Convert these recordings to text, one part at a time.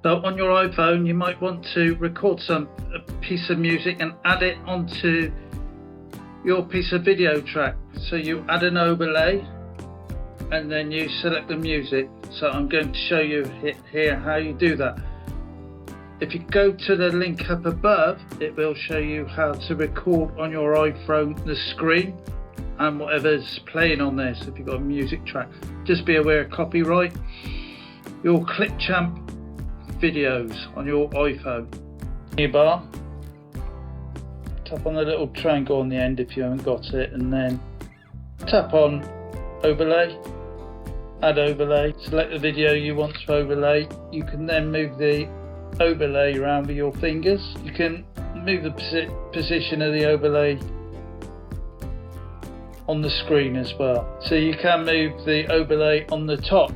So on your iPhone, you might want to record a piece of music and add it onto your piece of video track. So you add an overlay and then you select the music. So I'm going to show you here how you do that. If you go to the link up above, it will show you how to record on your iPhone the screen and whatever's playing on there. So if you've got a music track, just be aware of copyright. Your ClipChamp videos on your iPhone. New bar, tap on the little triangle on the end if you haven't got it, and then tap on overlay, add overlay, select the video you want to overlay. You can then move the overlay around with your fingers. You can move the position of the overlay on the screen as well. So you can move the overlay on the top.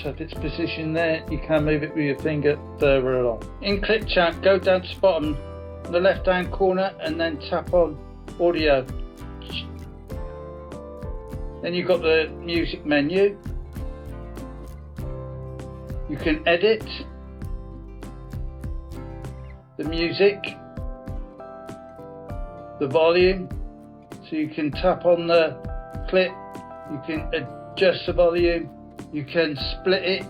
So if it's positioned there, you can move it with your finger further along. In ClipChamp, go down to the bottom, the left hand corner, and then tap on audio. Then you've got the music menu. You can edit the music, the volume, so you can tap on the clip, you can adjust the volume, you can split it,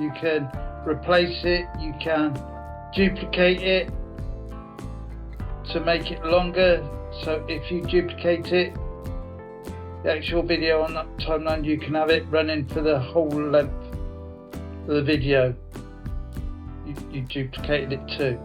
you can replace it, you can duplicate it to make it longer. So if you duplicate it, the actual video on that timeline, you can have it running for the whole length of the video. You duplicated it too.